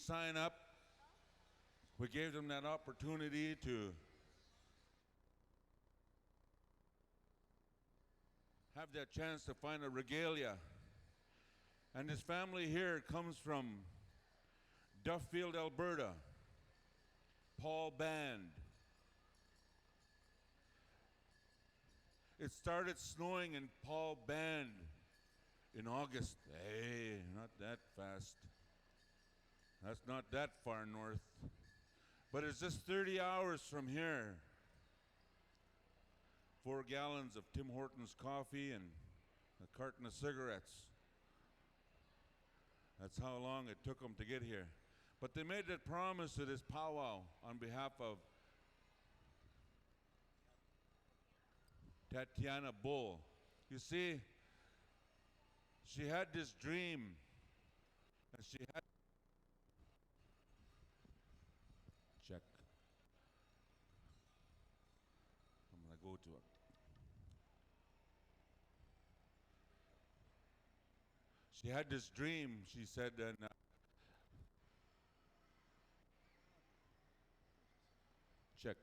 sign up. We gave them that opportunity to have that chance to find a regalia. And his family here comes from Duffield, Alberta. Paul Band. It started snowing in Paul Band in August. Hey, not that fast. That's not that far north. But it's just 30 hours from here. 4 gallons of Tim Hortons coffee and a carton of cigarettes. That's how long it took them to get here. But they made that promise to this powwow on behalf of Tatiana Bull. You see, she had this dream, and she had check. I'm gonna go to it. She had this dream, she said, and check.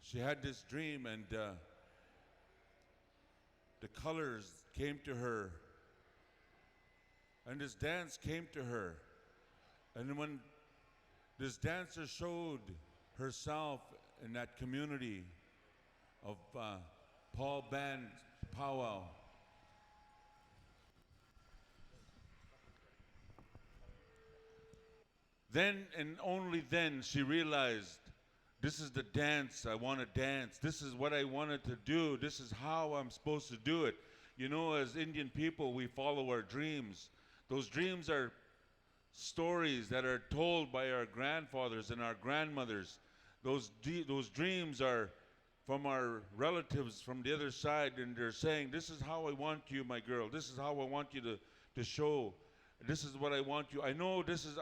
She had this dream, and the colors came to her, and this dance came to her. And when this dancer showed herself in that community of Paul Band powwow, then and only then she realized, this is the dance I want to dance. This is what I wanted to do. This is how I'm supposed to do it. You know, as Indian people, we follow our dreams. Those dreams are stories that are told by our grandfathers and our grandmothers. Those dreams are from our relatives from the other side, and they're saying, this is how I want you, my girl. This is how I want you to show. This is what I want you. I know this is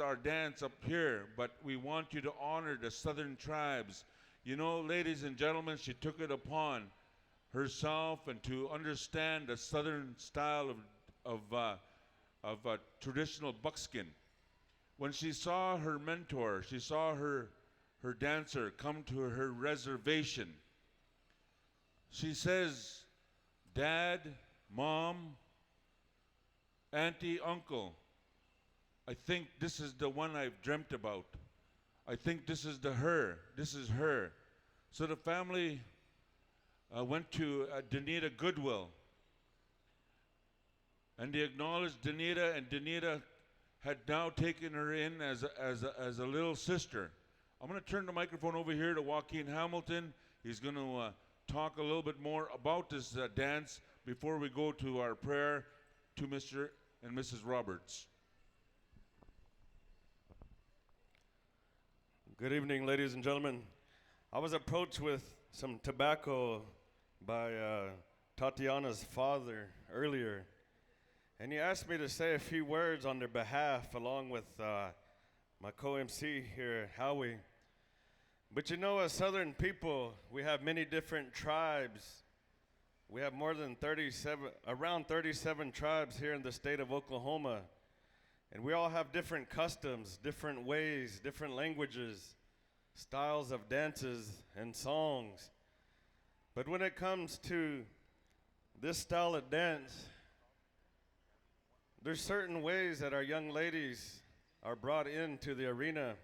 our dance up here, but we want you to honor the southern tribes. You know, ladies and gentlemen, she took it upon herself and to understand the southern style of traditional buckskin. When she saw her mentor, she saw her dancer come to her reservation, she says, Dad, Mom, Auntie, Uncle, I think this is the one I've dreamt about. I think this is her. This is her. So the family went to Danita Goodwill, and they acknowledged Danita, and Danita had now taken her in as a little sister. I'm going to turn the microphone over here to Joaquin Hamilton. He's going to talk a little bit more about this dance before we go to our prayer to Mr. and Mrs. Roberts. Good evening, ladies and gentlemen. I was approached with some tobacco by Tatiana's father earlier, and he asked me to say a few words on their behalf along with my co-MC here, Howie. But you know, as Southern people, we have many different tribes. We have around 37 tribes here in the state of Oklahoma. And we all have different customs, different ways, different languages, styles of dances and songs. But when it comes to this style of dance, there's certain ways that our young ladies are brought into the arena.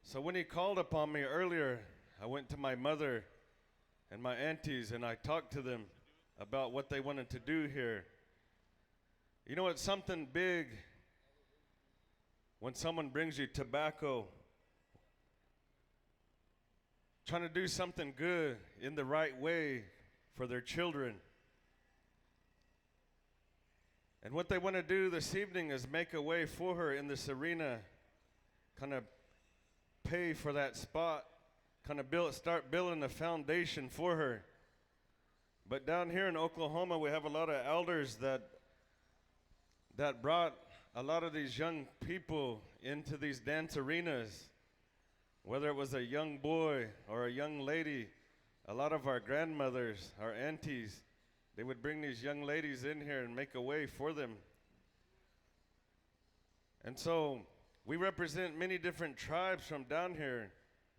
So when he called upon me earlier, I went to my mother and my aunties and I talked to them about what they wanted to do here. You know, it's something big when someone brings you tobacco, trying to do something good in the right way for their children. And what they want to do this evening is make a way for her in this arena, kind of pay for that spot, kind of start building a foundation for her. But down here in Oklahoma, we have a lot of elders that brought a lot of these young people into these dance arenas, whether it was a young boy or a young lady. A lot of our grandmothers, our aunties, they would bring these young ladies in here and make a way for them. And so we represent many different tribes from down here,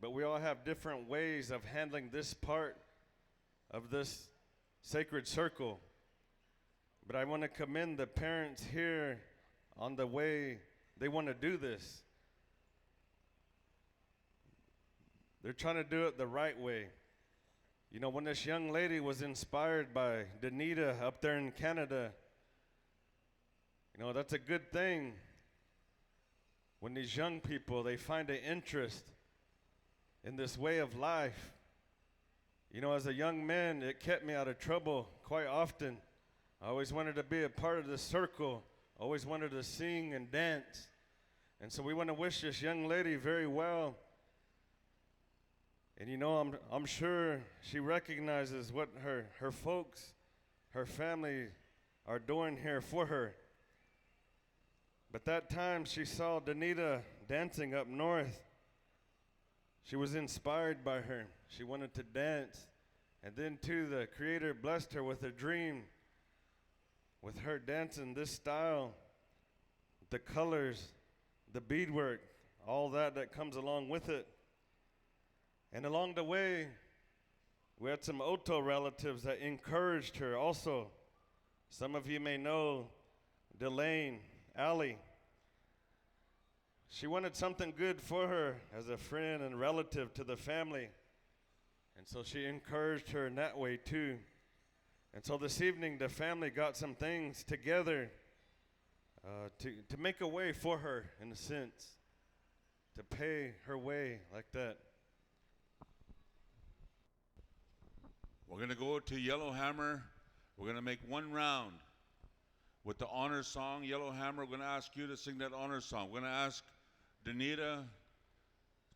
but we all have different ways of handling this part of this sacred circle. But I want to commend the parents here on the way they want to do this. They're trying to do it the right way. You know, when this young lady was inspired by Danita up there in Canada, you know, that's a good thing. When these young people, they find an interest in this way of life. You know, as a young man, it kept me out of trouble quite often. I always wanted to be a part of the circle, always wanted to sing and dance. And so we want to wish this young lady very well. And you know, I'm sure she recognizes what her folks, her family are doing here for her. But that time she saw Danita dancing up north. She was inspired by her. She wanted to dance. And then too, the Creator blessed her with a dream, with her dancing this style, the colors, the beadwork, all that comes along with it. And along the way, we had some Oto relatives that encouraged her also. Some of you may know Delane, Allie. She wanted something good for her as a friend and relative to the family. And so she encouraged her in that way too. And so this evening, the family got some things together to make a way for her, in a sense, to pay her way like that. We're going to go to Yellowhammer. We're going to make one round with the honor song. Yellowhammer, we're going to ask you to sing that honor song. We're going to ask Danita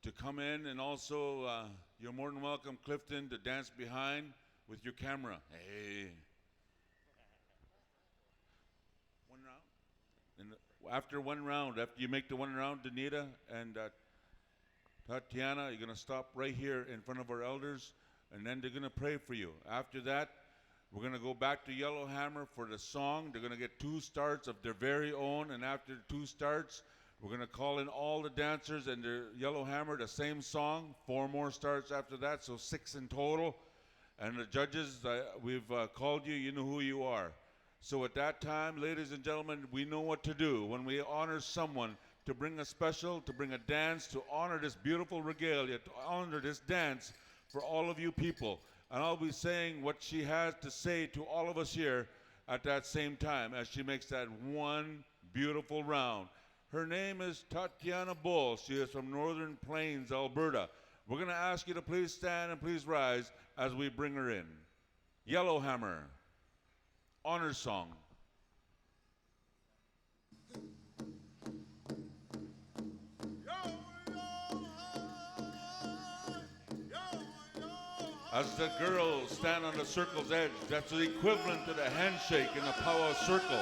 to come in, and also you're more than welcome, Clifton, to dance behind with your camera. Hey. One round? And after one round, after you make the one round, Danita and Tatiana, you're going to stop right here in front of our elders, and then they're going to pray for you. After that, we're going to go back to Yellowhammer for the song. They're going to get 2 starts of their very own, and after 2 starts, we're going to call in all the dancers and their Yellowhammer, the same song. 4 more starts after that, so 6 in total. And the judges, we've called you, you know who you are. So at that time, ladies and gentlemen, we know what to do when we honor someone, to bring a special, to bring a dance, to honor this beautiful regalia, to honor this dance for all of you people. And I'll be saying what she has to say to all of us here at that same time as she makes that one beautiful round. Her name is Tatiana Bull. She is from Northern Plains, Alberta. We're going to ask you to please stand and please rise as we bring her in. Yellowhammer, honor song. As the girls stand on the circle's edge, that's the equivalent to the handshake in the powwow circle.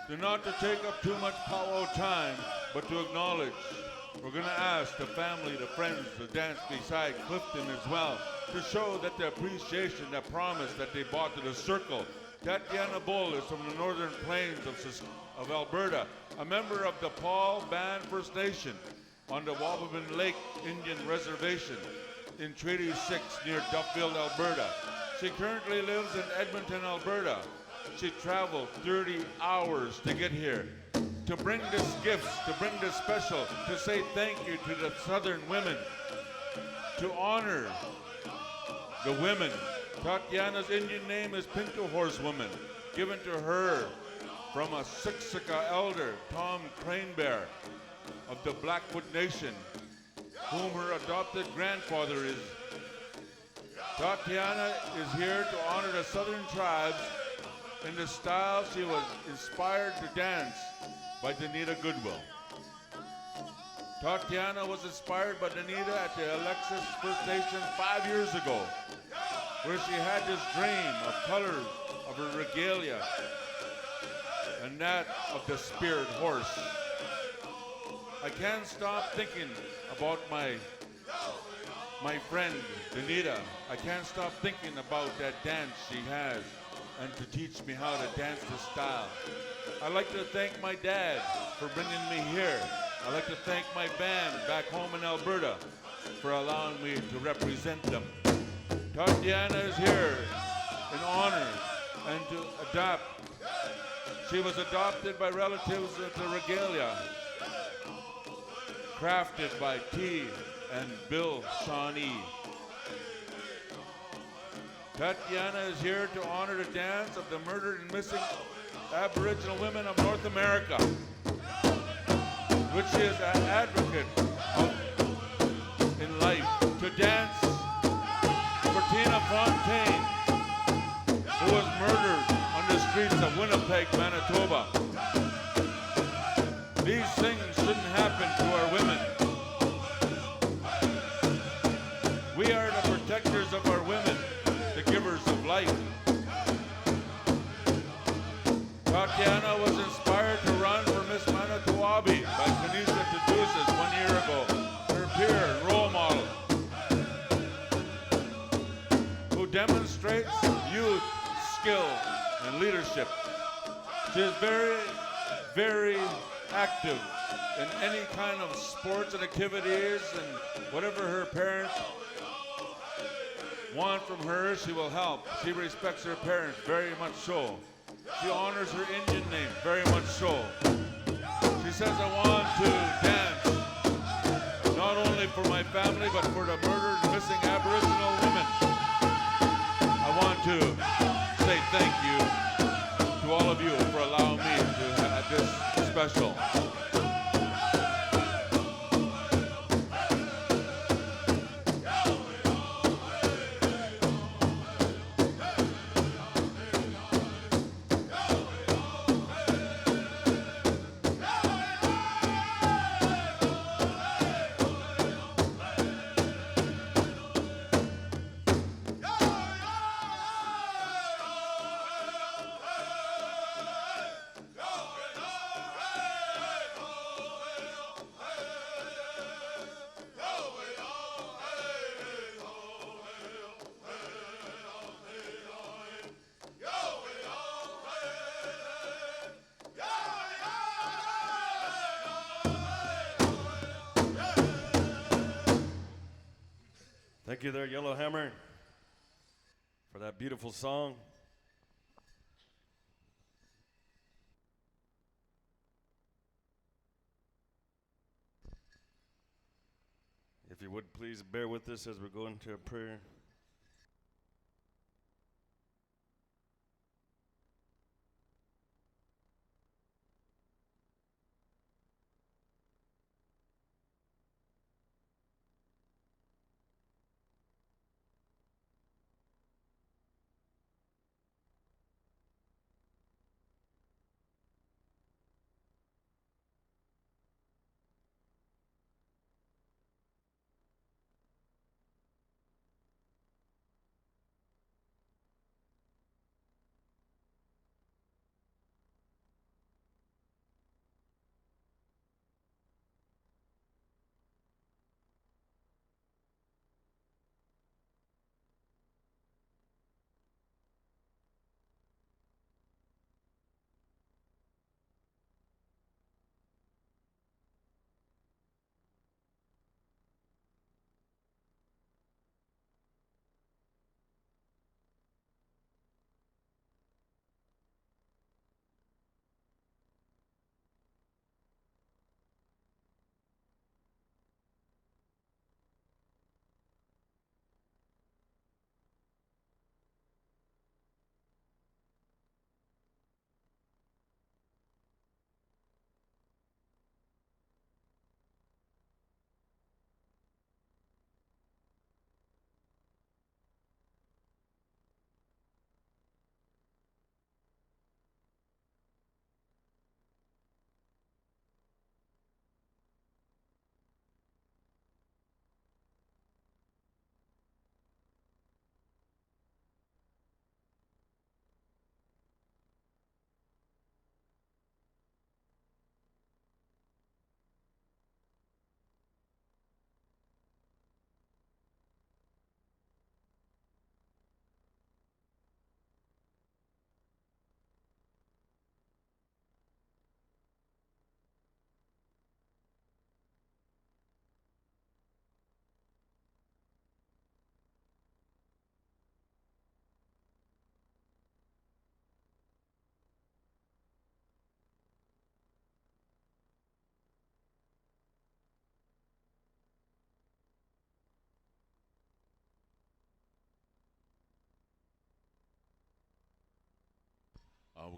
Do not to take up too much powwow time, but to acknowledge. We're going to ask the family, the friends, to dance beside Clifton as well, to show that the appreciation, the promise that they brought to the circle. Tatiana Bull is from the Northern Plains of Alberta, a member of the Paul Band First Nation on the Wabamun Lake Indian Reservation in Treaty 6 near Duffield, Alberta. She currently lives in Edmonton, Alberta. She traveled 30 hours to get here, to bring this gifts, to bring this special, to say thank you to the Southern women, to honor the women. Tatiana's Indian name is Pinto Horse Woman, given to her from a Siksika elder, Tom Cranebear of the Blackfoot Nation, whom her adopted grandfather is. Tatiana is here to honor the Southern tribes in the style she was inspired to dance by Danita Goodwill. Tatiana was inspired by Danita at the Alexis First Nation 5 years ago, where she had this dream of colors of her regalia and that of the spirit horse. I can't stop thinking about my my friend, Danita. I can't stop thinking about that dance she has and to teach me how to dance this style. I'd like to thank my dad for bringing me here. I'd like to thank my band back home in Alberta for allowing me to represent them. Tatiana is here in honor and to adopt. She was adopted by relatives of the regalia, crafted by T. and Bill Shawnee. Tatiana is here to honor the dance of the murdered and missing Aboriginal women of North America, which she is an advocate of in life. To dance for Tina Fontaine, who was murdered on the streets of Winnipeg, Manitoba. These things shouldn't happen to our women. We are the protectors of our women, the givers of life. Tatiana was inspired to run for Miss Manitowabi by Kanisha Tadusis 1 year ago, her peer and role model, who demonstrates youth, skill, and leadership. She is very, very active in any kind of sports and activities, and whatever her parents want from her, she will help. She respects her parents very much so. She honors her Indian name very much so. She says, I want to dance, not only for my family, but for the murdered and missing Aboriginal women. I want to say thank you to all of you for allowing me to have this special. Thank you there, Yellowhammer, for that beautiful song. If you would please bear with us as we go into a prayer.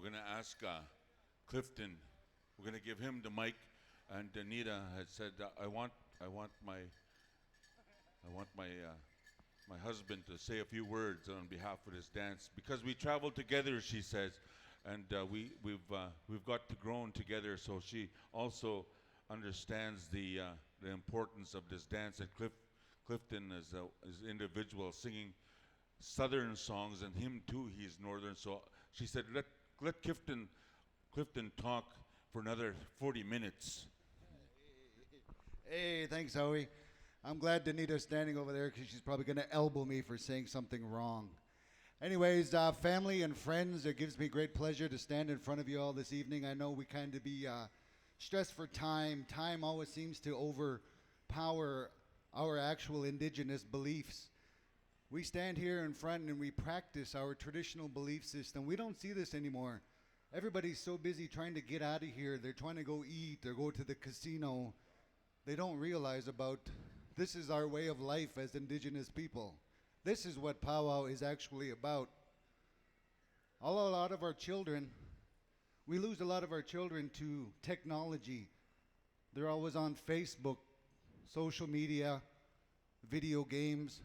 we're going to ask Clifton. We're going to give him the mic. And Anita had said, I want my husband to say a few words on behalf of this dance because we traveled together, she says, and we've got to grown together. So she also understands the importance of this dance. And Clifton is an individual singing Southern songs, and him too. He's Northern. So she said, let Clifton talk for another 40 minutes. Hey, thanks, Howie. I'm glad Danita's standing over there because she's probably going to elbow me for saying something wrong. Anyways, family and friends, it gives me great pleasure to stand in front of you all this evening. I know we kind of be stressed for time. Time always seems to overpower our actual indigenous beliefs. We stand here in front and we practice our traditional belief system. We don't see this anymore. Everybody's so busy trying to get out of here. They're trying to go eat or go to the casino. They don't realize about this is our way of life as indigenous people. This is what powwow is actually about. A lot of our children, we lose a lot of our children to technology. They're always on Facebook, social media, video games.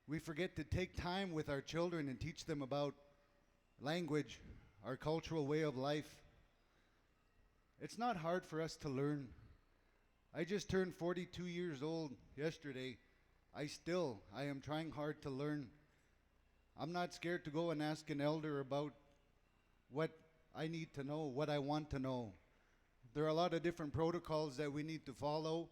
We forget to take time with our children and teach them about language, our cultural way of life. It's not hard for us to learn. I just turned 42 years old yesterday. I am trying hard to learn. I'm not scared to go and ask an elder about what I need to know, what I want to know. There are a lot of different protocols that we need to follow.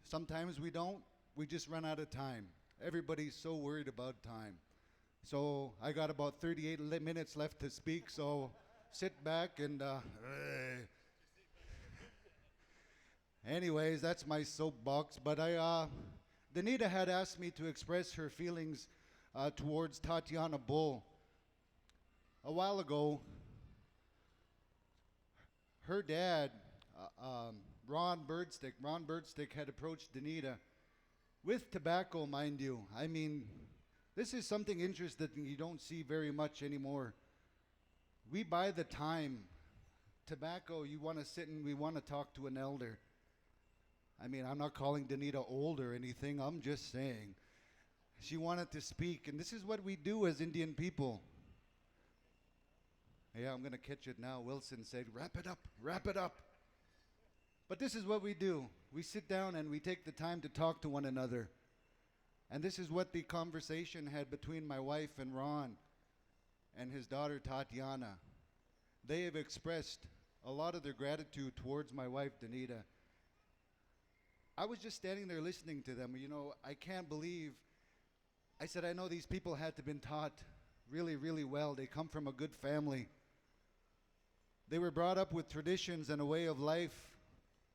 Sometimes we don't. We just run out of time. Everybody's so worried about time. So I got about 38 minutes left to speak, so sit back and anyways, that's my soapbox. But Danita had asked me to express her feelings towards Tatiana Bull. A while ago, her dad, Ron Birdstick had approached Danita with tobacco, mind you. I mean, this is something interesting you don't see very much anymore. We buy the time. Tobacco, you want to sit and we want to talk to an elder. I mean, I'm not calling Danita old or anything. I'm just saying. She wanted to speak, and this is what we do as Indian people. Yeah, I'm going to catch it now. Wilson said, wrap it up, wrap it up. But this is what we do. We sit down and we take the time to talk to one another. And this is what the conversation had between my wife and Ron and his daughter Tatiana. They have expressed a lot of their gratitude towards my wife Danita. I was just standing there listening to them. You know, I can't believe, I said, I know these people had to been taught really, really well. They come from a good family. They were brought up with traditions and a way of life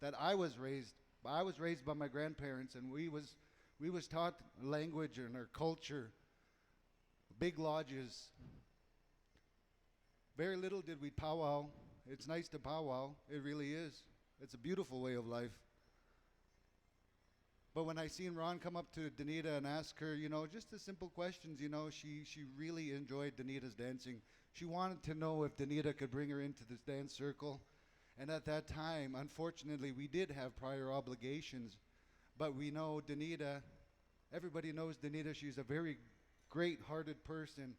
that I was raised by my grandparents, and we was taught language and our culture, big lodges. Very little did we powwow. It's nice to powwow. It really is. It's a beautiful way of life. But when I seen Ron come up to Danita and ask her, you know, just the simple questions, you know, she really enjoyed Danita's dancing. She wanted to know if Danita could bring her into this dance circle. And at that time, unfortunately, we did have prior obligations. But we know Danita, everybody knows Danita, she's a very great-hearted person.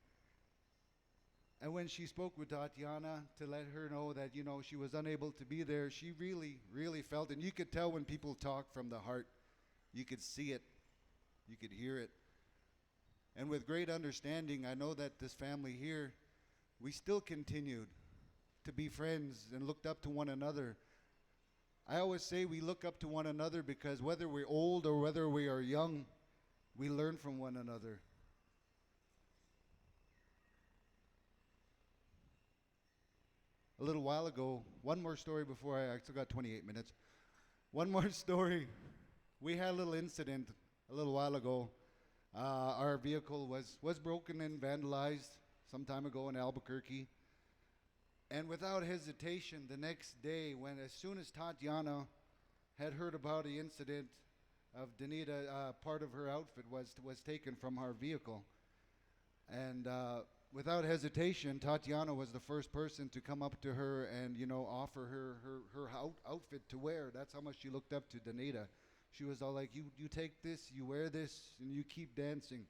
And when she spoke with Tatiana to let her know that, you know, she was unable to be there, she really, really felt, and you could tell when people talk from the heart. You could see it. You could hear it. And with great understanding, I know that this family here, we still continued to be friends and looked up to one another. I always say we look up to one another because whether we're old or whether we are young, we learn from one another. A little while ago, one more story before I still got 28 minutes. One more story. We had a little incident a little while ago. Our vehicle was broken and vandalized some time ago in Albuquerque. And without hesitation, the next day, as soon as Tatiana had heard about the incident of Danita, part of her outfit was taken from our vehicle. And without hesitation, Tatiana was the first person to come up to her and, offer her outfit to wear. That's how much she looked up to Danita. She was all like, you take this, you wear this, and you keep dancing.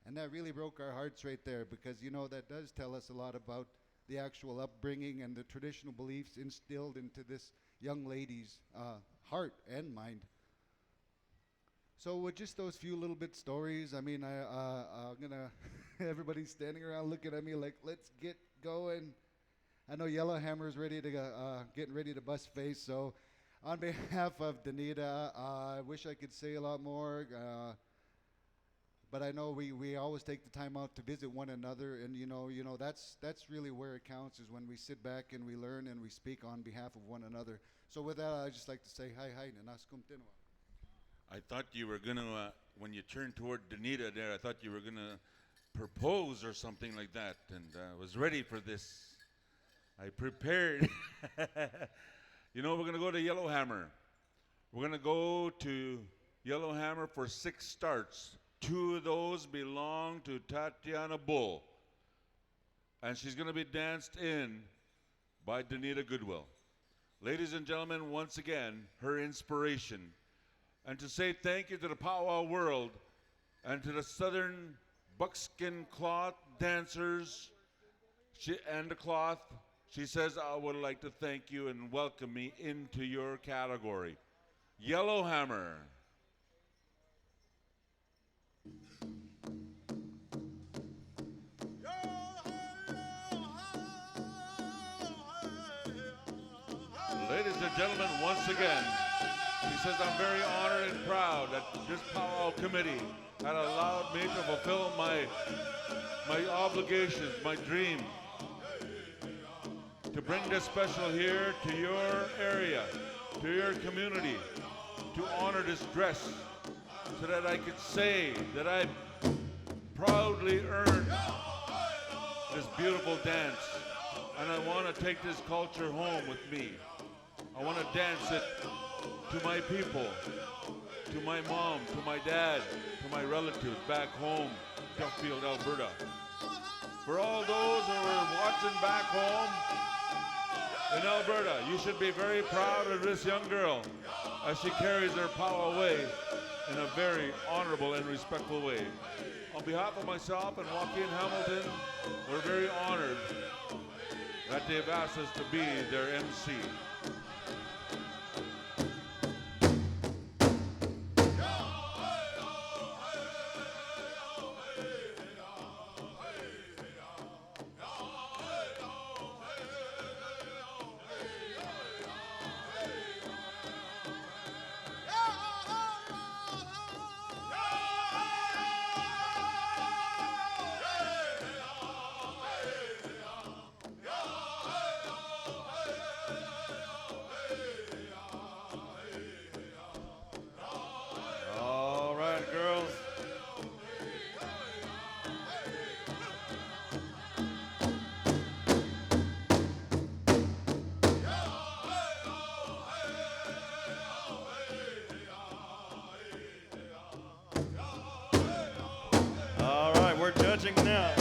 And that really broke our hearts right there because, that does tell us a lot about the actual upbringing and the traditional beliefs instilled into this young lady's heart and mind. So with just those few little bit stories, I'm gonna, everybody's standing around looking at me like, let's get going. I know Yellowhammer's ready to go, getting ready to bust face. So on behalf of Danita, I wish I could say a lot more, but I know we always take the time out to visit one another, and that's really where it counts, is when we sit back and we learn and we speak on behalf of one another. So with that, I'd just like to say hi, nanaskum tinwa. I thought you were going to, when you turned toward Danita there, I thought you were going to propose or something like that, and I was ready for this. I prepared. We're going to go to Yellowhammer. We're going to go to Yellowhammer for 6 starts. 2 of those belong to Tatiana Bull, and she's going to be danced in by Danita Goodwill. Ladies and gentlemen, once again, her inspiration. And to say thank you to the powwow world and to the Southern Buckskin cloth dancers and the cloth, she says, I would like to thank you and welcome me into your category. Yellowhammer. Ladies and gentlemen, once again, she says, I'm very honored and proud that this powwow committee had allowed me to fulfill my obligations, my dream, to bring this special here to your area, to your community, to honor this dress, so that I could say that I proudly earned this beautiful dance, and I want to take this culture home with me. I want to dance it to my people, to my mom, to my dad, to my relatives back home, Duffield, Alberta. For all those who are watching back home in Alberta, you should be very proud of this young girl as she carries her powwow way in a very honorable and respectful way. On behalf of myself and Joaquin Hamilton, we're very honored that they've asked us to be their MC. We're judging now.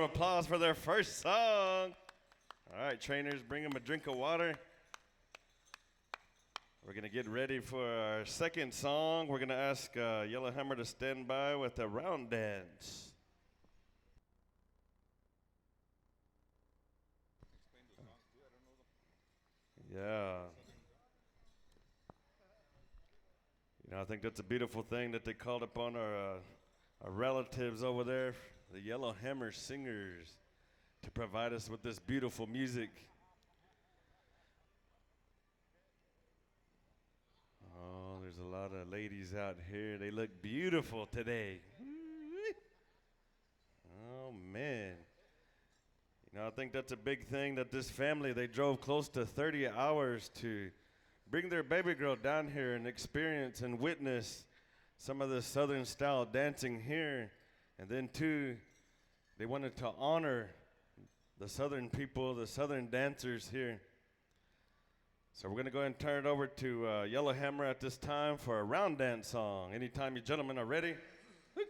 applause for their first song. All right, trainers, bring them a drink of water. We're going to get ready for our second song. We're going to ask Yellowhammer to stand by with a round dance. Yeah. You know, I think that's a beautiful thing that they called upon our relatives over there, the Yellowhammer Singers, to provide us with this beautiful music. Oh, there's a lot of ladies out here. They look beautiful today. Oh, man. You know, I think that's a big thing that this family, they drove close to 30 hours to bring their baby girl down here and experience and witness some of the Southern style dancing here. And then, too, they wanted to honor the Southern people, the Southern dancers here. So we're going to go ahead and turn it over to Yellowhammer at this time for a round dance song. Anytime you gentlemen are ready. Hey,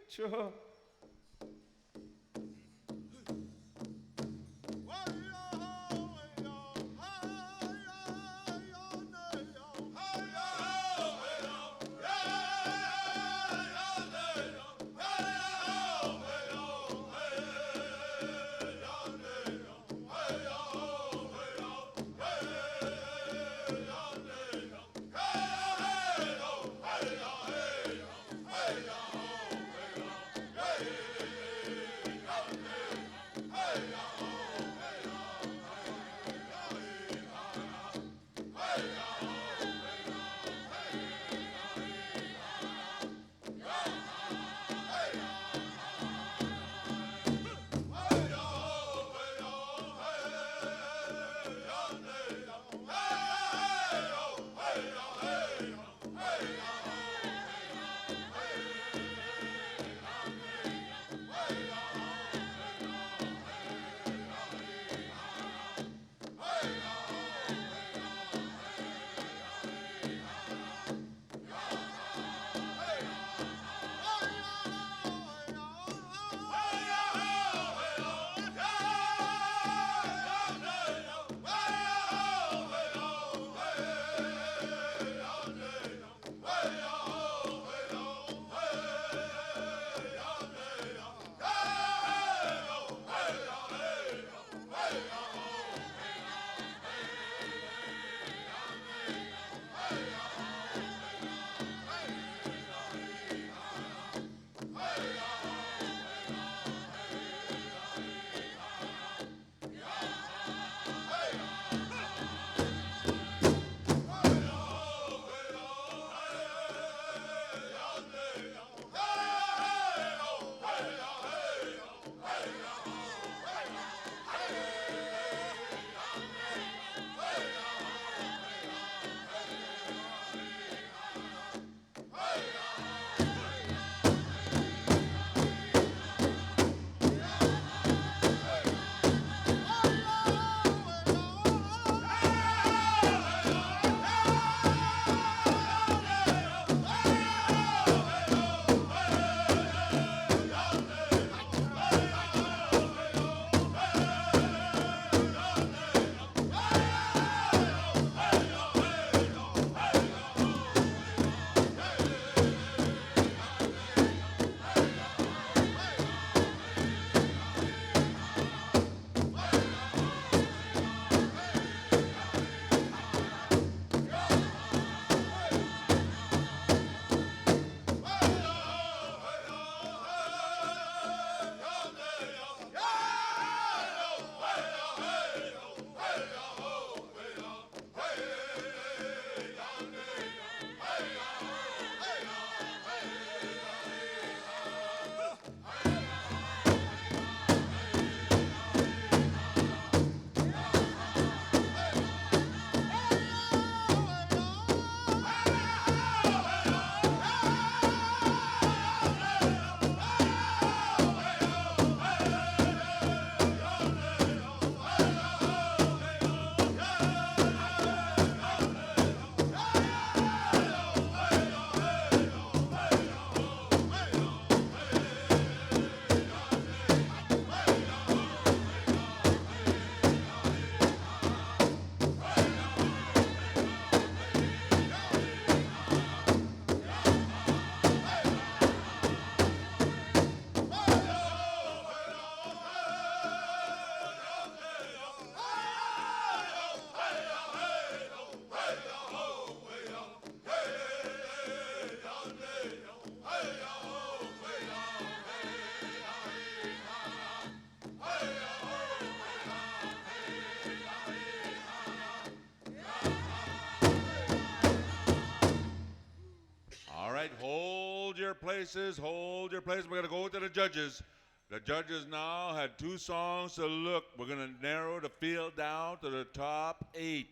places, hold your place. We're going to go to the judges. The judges now had 2 songs to look. We're going to narrow the field down to the top 8.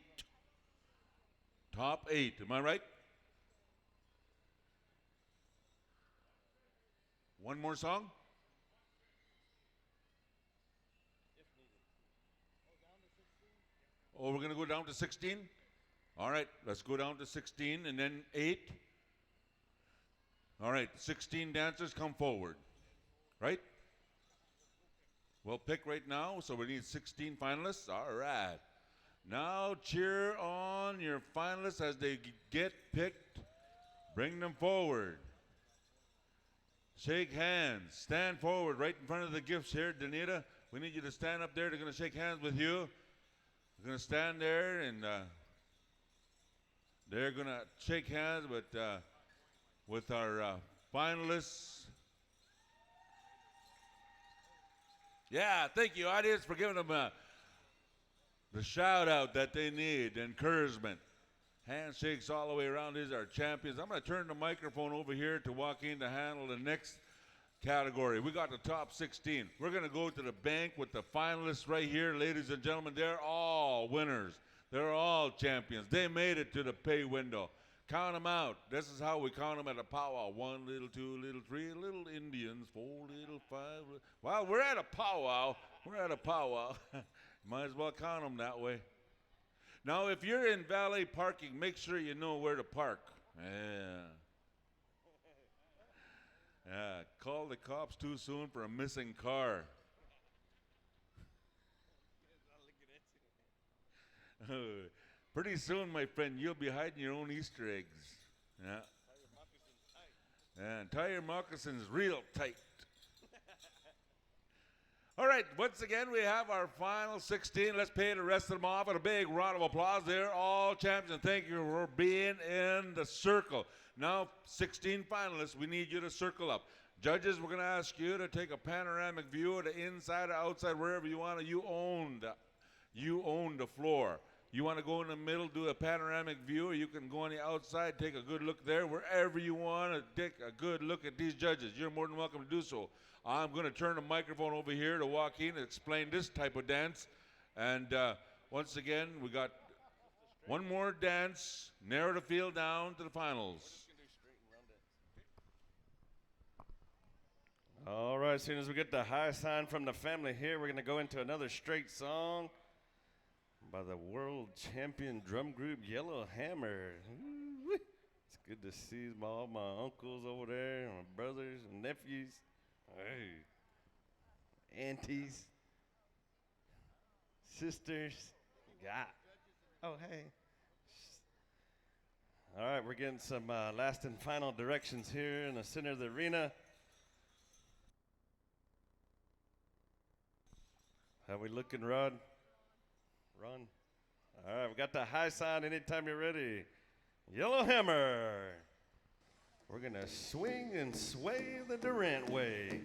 Top 8, am I right? One more song? Oh, we're going to go down to 16? All right, let's go down to 16 and then 8. All right, 16 dancers come forward, right? We'll pick right now, so we need 16 finalists. All right. Now cheer on your finalists as they get picked. Bring them forward. Shake hands. Stand forward right in front of the gifts here, Danita. We need you to stand up there. They're going to shake hands with you. They're going to stand there and they're going to shake hands with our finalists. Yeah, thank you, audience, for giving them the shout out that they need, encouragement. Handshakes all the way around. These are our champions. I'm going to turn the microphone over here to Joaquin to handle the next category. We got the top 16. We're going to go to the bank with the finalists right here, ladies and gentlemen. They're all winners. They're all champions. They made it to the pay window. Count them out. This is how we count them at a powwow. 1 little, 2 little, 3 little Indians, 4 little, 5 little. Well, we're at a powwow. We're at a powwow. Might as well count them that way. Now, if you're in valet parking, make sure you know where to park. Yeah. Yeah, call the cops too soon for a missing car. Pretty soon, my friend, you'll be hiding your own Easter eggs. Yeah. And tie your moccasins real tight. All right, once again, we have our final 16. Let's pay the rest of them off with a big round of applause. They're all champions. Thank you for being in the circle. Now, 16 finalists, we need you to circle up. Judges, we're going to ask you to take a panoramic view of the inside or outside, wherever you want to. You own the floor. You want to go in the middle, do a panoramic view, or you can go on the outside, take a good look there. Wherever you want to take a good look at these judges, you're more than welcome to do so. I'm going to turn the microphone over here to Joaquin and explain this type of dance. And once again, we got one more dance, narrow the field down to the finals. All right, as soon as we get the high sign from the family here, we're going to go into another straight song by the world champion drum group Yellow Hammer. Ooh, it's good to see all my uncles over there, my brothers and nephews. Hey, aunties, sisters, God. Oh, hey. All right, we're getting some last and final directions here in the center of the arena. How we looking, Rod? Ron? All right, we got the high sign anytime you're ready. Yellow Hammer. We're going to swing and sway the Durrant way.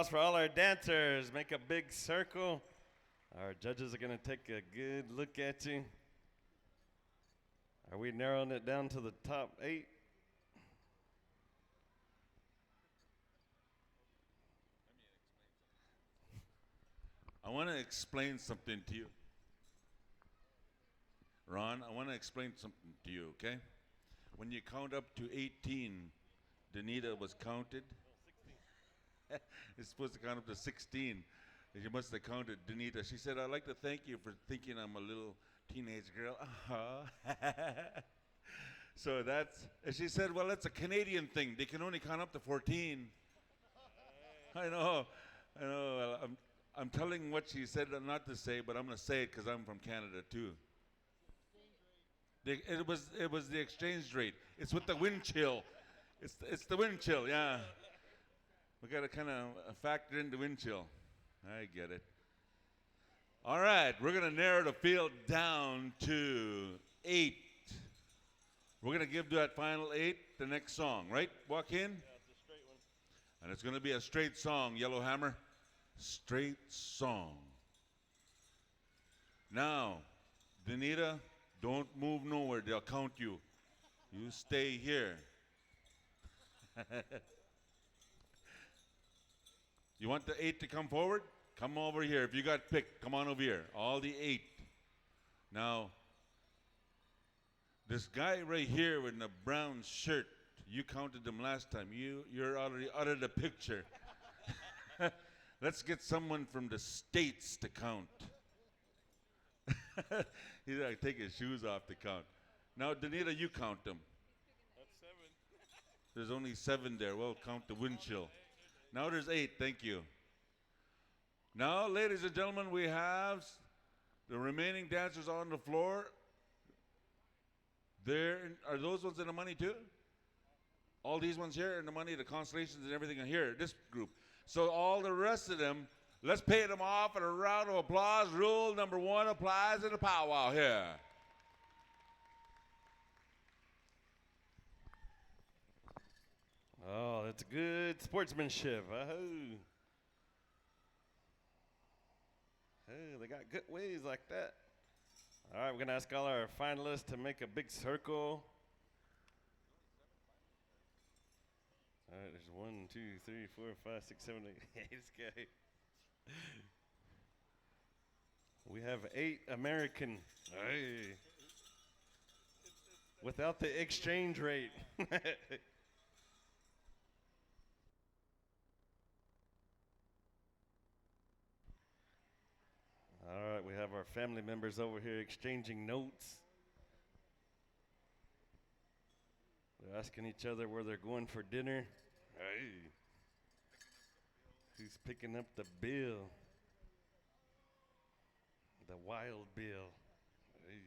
applause for all our dancers. Make a big circle. Our judges are going to take a good look at you. Are we narrowing it down to the top 8? I want to explain something to you. Ron, I want to explain something to you, okay? When you count up to 18, Danita was counted. It's supposed to count up to 16. And you must have counted Danita. She said, I'd like to thank you for thinking I'm a little teenage girl. So and she said, well, that's a Canadian thing. They can only count up to 14. I know. Well, I'm telling what she said not to say, but I'm going to say it because I'm from Canada too. It was the exchange rate. It's with the wind chill. It's the wind chill, yeah. We got to kind of factor in the wind chill. I get it. All right, we're going to narrow the field down to 8. We're going to give that final 8 the next song, right, Joaquin? Yeah, it's a straight one. And it's going to be a straight song, Yellowhammer. Straight song. Now, Danita, don't move nowhere. They'll count you. You stay here. You want the 8 to come forward? Come over here. If you got picked, come on over here. All the 8. Now, this guy right here with the brown shirt, you counted him last time. You're already out of the picture. Let's get someone from the States to count. He's got to take his shoes off to count. Now, Danita, you count them. That's 7. There's only 7 there. We'll count the wind chill. Now there's 8. Thank you. Now, ladies and gentlemen, we have the remaining dancers on the floor. Are those ones in the money too? All these ones here in the money, the constellations and everything are here, this group. So all the rest of them, let's pay them off in a round of applause. Rule number 1 applies in the powwow here. Oh, that's good sportsmanship. Oh, they got good ways like that. All right, we're going to ask all our finalists to make a big circle. All right, there's 1, 2, 3, 4, 5, 6, 7, 8. This guy. We have 8 American. Hey. Without the exchange rate. All right, we have our family members over here exchanging notes. They're asking each other where they're going for dinner. Hey. Who's picking up the bill? The wild bill. Hey.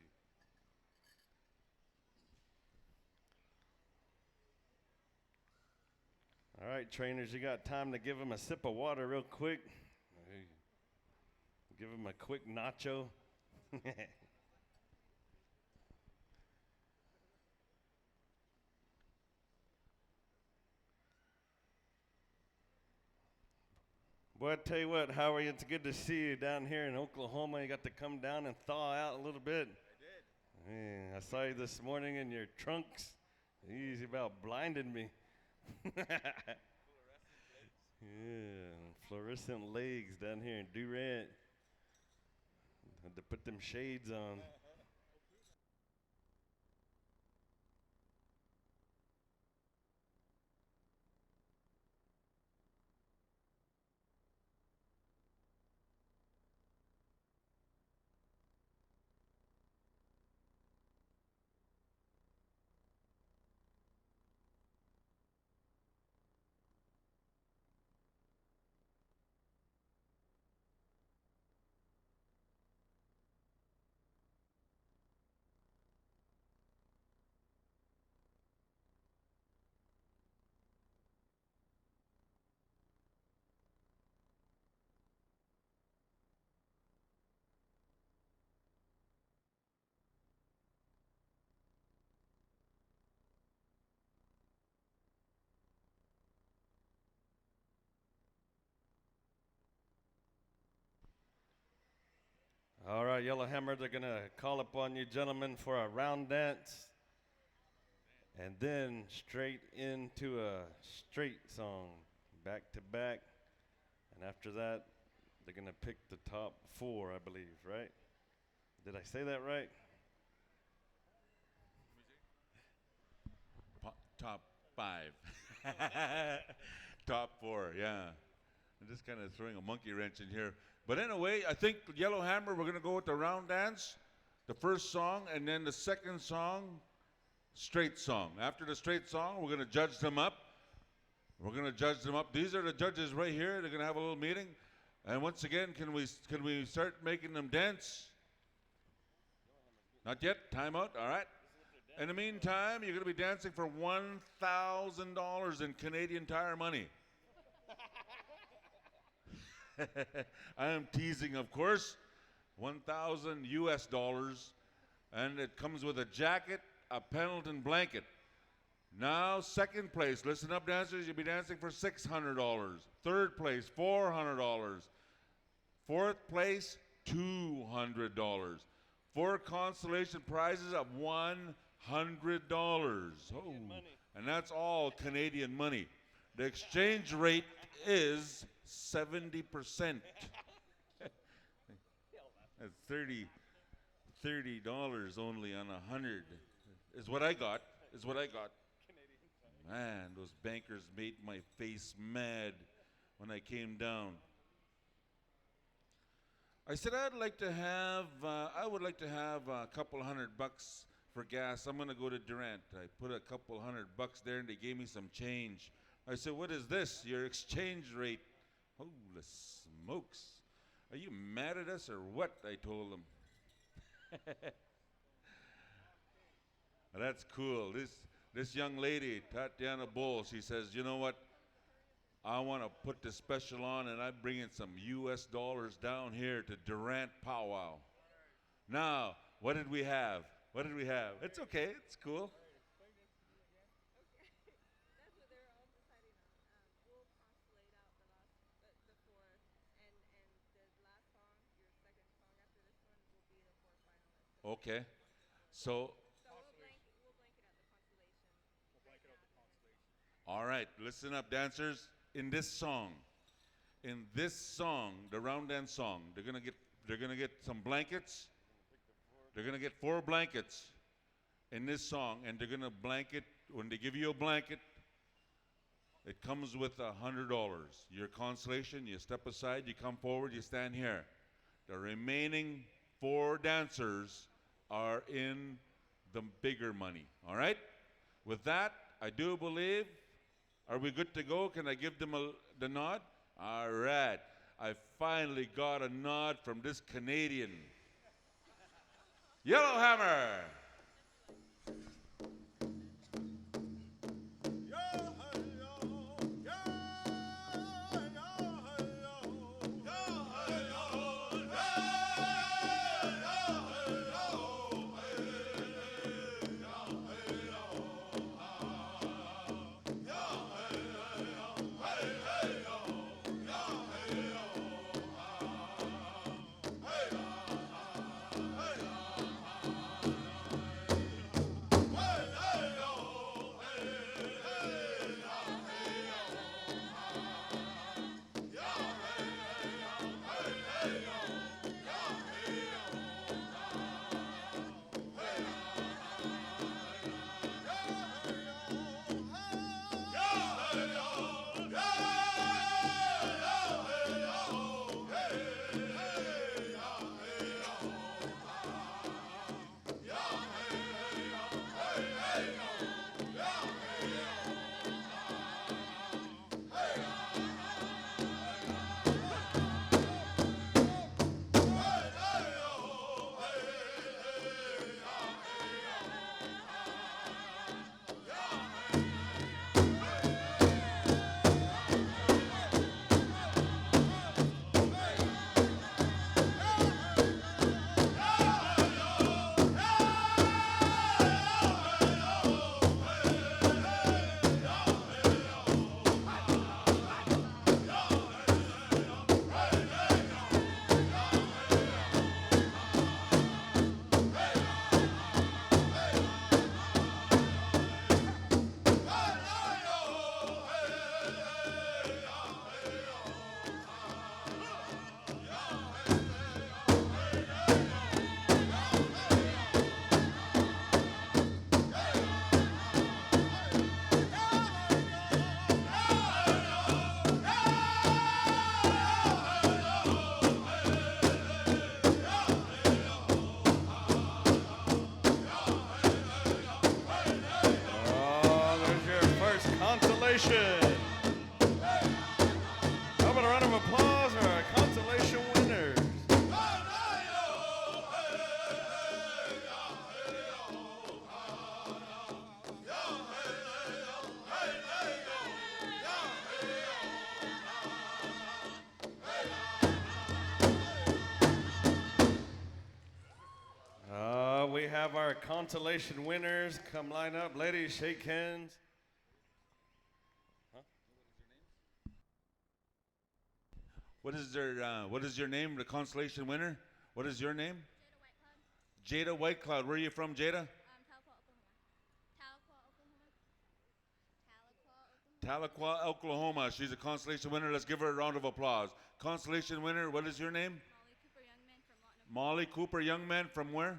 All right, trainers, you got time to give them a sip of water real quick. Hey. Give them a quick nacho. Boy, I tell you what, Howard, it's good to see you down here in Oklahoma. You got to come down and thaw out a little bit. I did. Man, I saw you this morning in your trunks. Easy about blinded me. Yeah, fluorescent legs down here in Durrant. Had to put them shades on. All right, Yellowhammer, they're going to call upon you gentlemen for a round dance. And then straight into a straight song, back to back. And after that, they're going to pick the top 4, I believe, right? Did I say that right? Top 5. Top 4, yeah. I'm just kind of throwing a monkey wrench in here. But anyway, I think Yellowhammer, we're going to go with the round dance, the first song, and then the second song, straight song. After the straight song, we're going to judge them up. We're going to judge them up. These are the judges right here. They're going to have a little meeting. And once again, can we start making them dance? Not yet. Time out. All right. In the meantime, you're going to be dancing for $1,000 in Canadian Tire money. I am teasing, of course. 1,000 US dollars, and it comes with a jacket, a Pendleton blanket. Now, second place, listen up, dancers, you'll be dancing for $600. Third place, $400. Fourth place, $200. 4 consolation prizes of $100. Oh, and that's all Canadian money. The exchange rate is 70%. That's $30 only on 100. Is what I got. Man, those bankers made my face mad when I came down. I said I would like to have a couple $100 for gas. I'm going to go to Durrant. I put a couple $100 there, and they gave me some change. I said, "What is this? Your exchange rate?" Holy smokes! Are you mad at us or what? I told them. That's cool. This young lady, Tatiana Bull, she says, "You know what? I want to put the special on, and I'm bringing some U.S. dollars down here to Durrant powwow." Now, what did we have? It's okay. It's cool. Okay. So, all right, listen up, dancers. In this song, the round dance song, they're gonna get some blankets. They're gonna get 4 blankets in this song, and they're gonna blanket. When they give you a blanket, it comes with $100. Your consolation. You step aside. You come forward. You stand here. The remaining 4 dancers are in the bigger money. All right? With that, I do believe, are we good to go? Can I give them the nod? All right. I finally got a nod from this Canadian. Yellowhammer. consolation. How about a round of applause for our consolation winners? We have our consolation winners. Come line up. Ladies, shake hands. What is your name, the consolation winner? What is your name? Jada Whitecloud. Where are you from, Jada? Tahlequah, Oklahoma. She's a consolation winner. Let's give her a round of applause. Consolation winner, what is your name? Molly Cooper Youngman from where?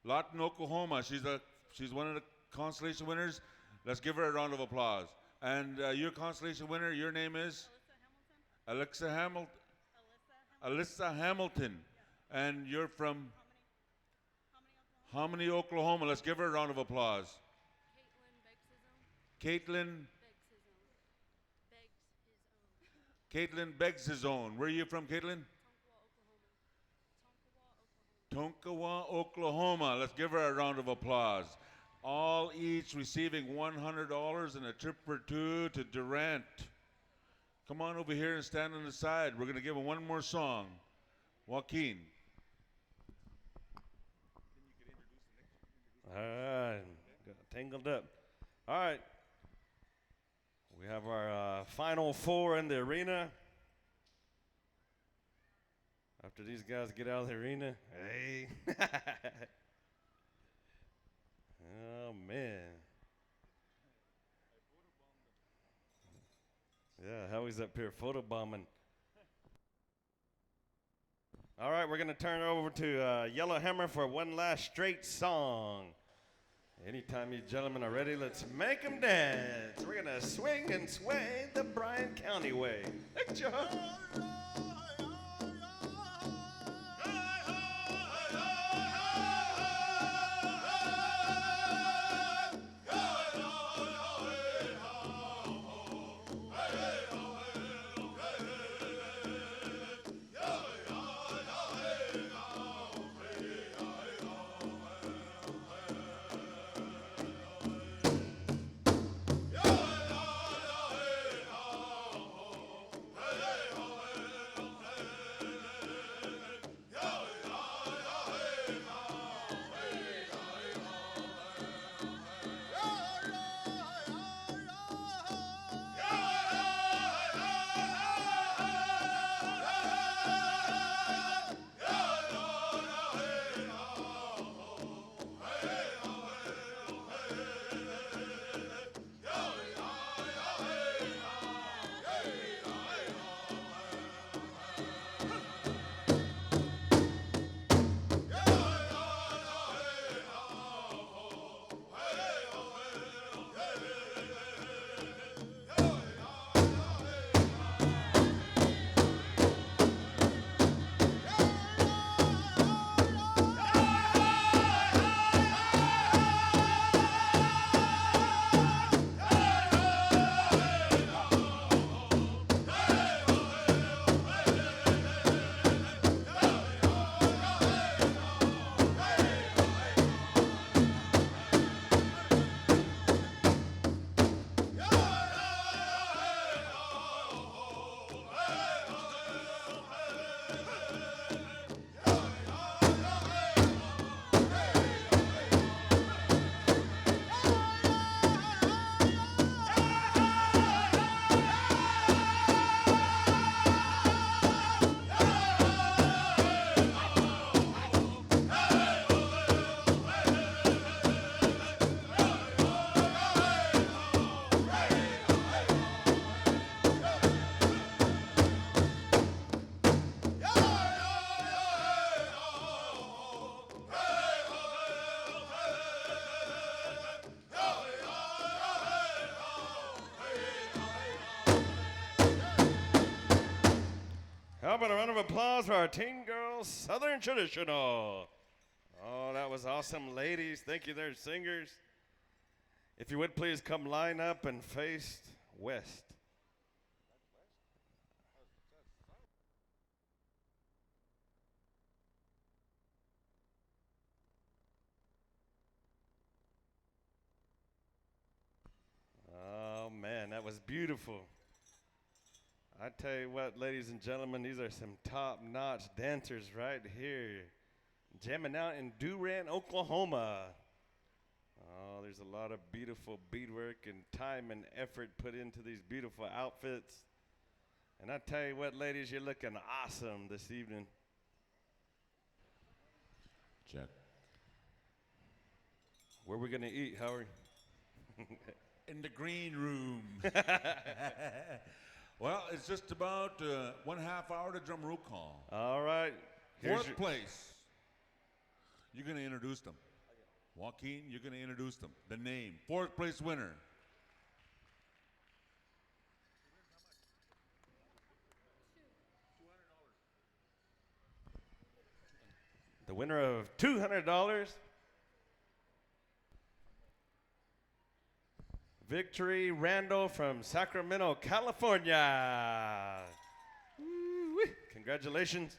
Lawton, Oklahoma. She's one of the consolation winners. Let's give her a round of applause. And your consolation winner, your name is? Alyssa Hamilton. And you're from? Hominy, Oklahoma. Let's give her a round of applause. Caitlin Begs his own. Where are you from, Caitlin? Tonkawa, Oklahoma. Let's give her a round of applause. All each receiving $100 and a trip for two to Durrant. Come on over here and stand on the side. We're going to give them one more song. Joaquin. All right. Got tangled up. All right. We have our final four in the arena. After these guys get out of the arena, hey. Oh, man. Yeah, Howie's up here photobombing. All right, we're going to turn it over to Yellowhammer for one last straight song. Anytime you gentlemen are ready, let's make them dance. We're going to swing and sway the Bryan County way. Thank you. How about a round of applause for our Teen Girls Southern Traditional? Oh, that was awesome, ladies. Thank you, there, singers. If you would please come line up and face west. Oh man, that was beautiful. I tell you what, ladies and gentlemen, these are some top-notch dancers right here, jamming out in Durrant, Oklahoma. Oh, there's a lot of beautiful beadwork and time and effort put into these beautiful outfits. And I tell you what, ladies, you're looking awesome this evening. Check. Where we gonna eat, Howard? In the green room. Well, it's just about 1/2 hour to drum roll call. All right. Fourth place. You're going to introduce them. Joaquin, you're going to introduce them. The name. Fourth place winner. The winner of $200. Victory Randall from Sacramento, California. Woo-wee. Congratulations.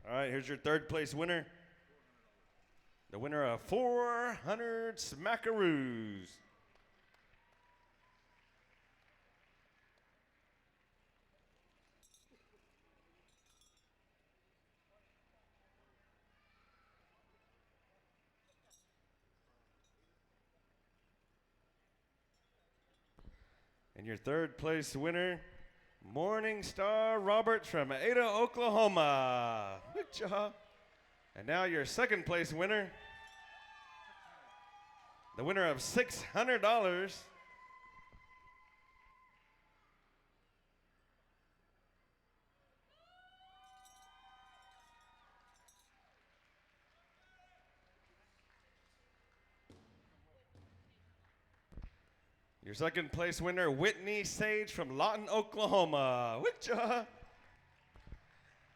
All right, here's your third place winner. The winner of 400 smackaroos. And your third place winner, Morning Star Roberts from Ada, Oklahoma. Good job. And now your second place winner, the winner of $600. Your second place winner, Whitney Sage from Lawton, Oklahoma. Good job.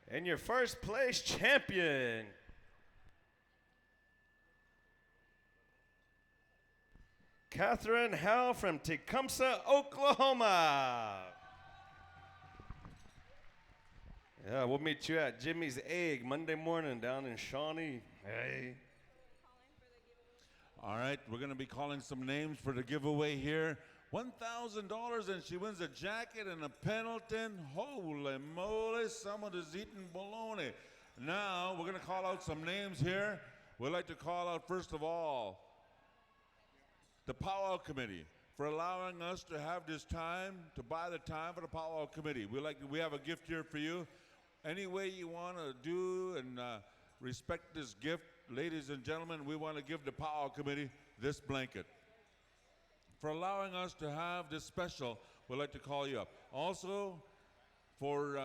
And your first place champion, Catherine Howe from Tecumseh, Oklahoma. Yeah, we'll meet you at Jimmy's Egg Monday morning down in Shawnee. Hey. All right, we're going to be calling some names for the giveaway here. $1,000 and she wins a jacket and a Pendleton. Holy moly, someone is eating bologna. Now, we're going to call out some names here. We'd like to call out, first of all, the Powwow Committee for allowing us to have this time, to buy the time for the Powwow Committee. We have a gift here for you. Any way you want to do and respect this gift, ladies and gentlemen, we want to give the Powwow Committee this blanket. For allowing us to have this special, we'd like to call you up. Also, for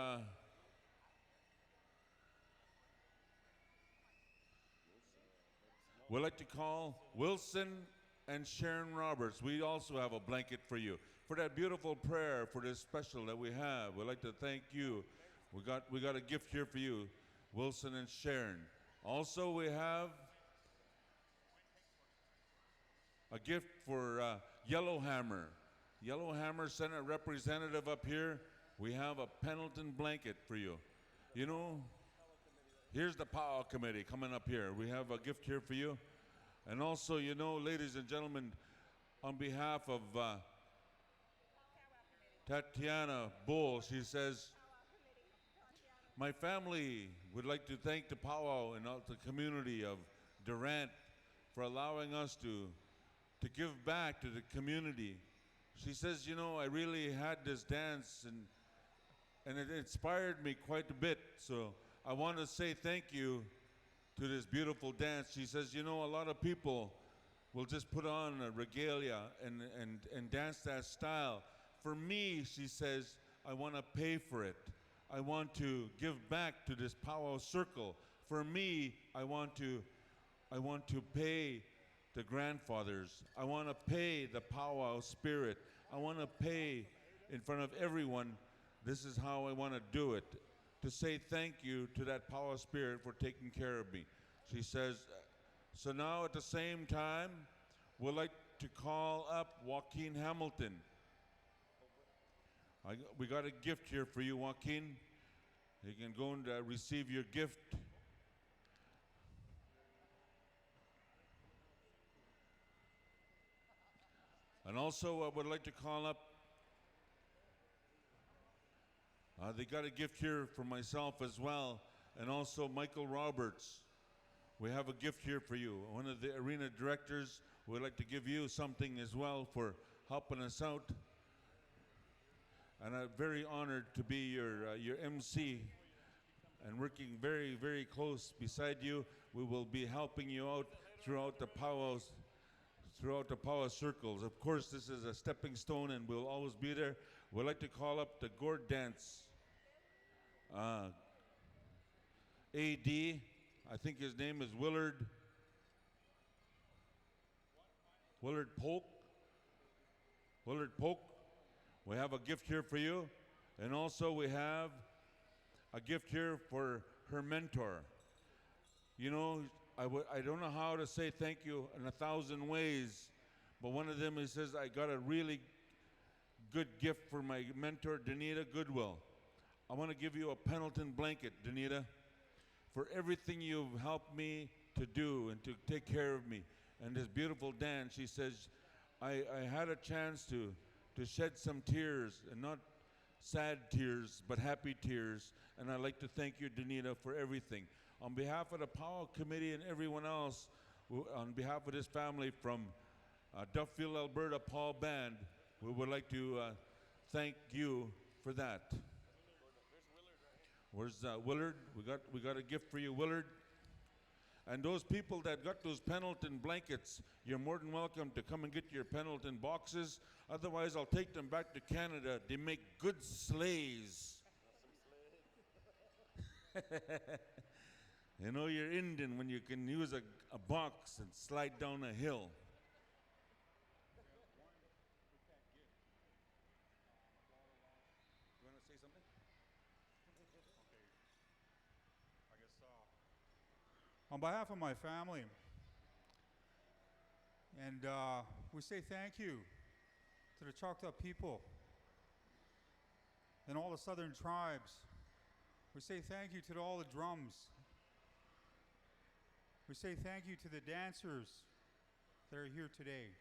we'd like to call Wilson and Sharon Roberts. We also have a blanket for you. For that beautiful prayer, for this special that we have, we'd like to thank you. We got a gift here for you, Wilson and Sharon. Also, we have a gift for Yellowhammer. Yellowhammer Senate Representative up here. We have a Pendleton blanket for you. You know, here's the Powwow Committee coming up here. We have a gift here for you. And also, you know, ladies and gentlemen, on behalf of Tatiana Bull, she says, my family would like to thank the Powwow and the community of Durrant for allowing us to give back to the community. She says, you know, I really had this dance and it inspired me quite a bit. So I want to say thank you to this beautiful dance. She says, you know, a lot of people will just put on a regalia and dance that style. For me, she says, I want to pay for it. I want to give back to this powwow circle. For me, I want to pay the grandfathers. I want to pay the powwow spirit. I want to pay in front of everyone. This is how I want to do it, to say thank you to that powwow spirit for taking care of me. She says, so now at the same time, we'd like to call up Joaquin Hamilton. We got a gift here for you, Joaquin. You can go and receive your gift. And also, I would like to call up. They got a gift here for myself as well, and also Michael Roberts. We have a gift here for you. One of the arena directors would like to give you something as well for helping us out. And I'm very honored to be your MC and working very, very close beside you. We will be helping you out throughout the powwows, throughout the powwow circles. Of course, this is a stepping stone and we'll always be there. We'd like to call up the gourd dance AD. I think his name is Willard Polk. Willard Polk. We have a gift here for you. And also we have a gift here for her mentor. You know, I don't know how to say thank you in 1,000 ways, but one of them, he says, I got a really good gift for my mentor, Danita Goodwill. I want to give you a Pendleton blanket, Danita, for everything you've helped me to do and to take care of me. And this beautiful dance, she says, I had a chance to shed some tears, and not sad tears, but happy tears. And I'd like to thank you, Danita, for everything. On behalf of the Powwow Committee and everyone else, on behalf of this family from Duffield, Alberta, Paul Band, we would like to thank you for that. Where's Willard? We got a gift for you, Willard. And those people that got those Pendleton blankets, you're more than welcome to come and get your Pendleton boxes. Otherwise, I'll take them back to Canada. They make good sleighs. You know, you're Indian when you can use a box and slide down a hill. You want to say something? I guess on behalf of my family, and we say thank you to the Choctaw people and all the southern tribes. We say thank you to all the drums. We say thank you to the dancers that are here today.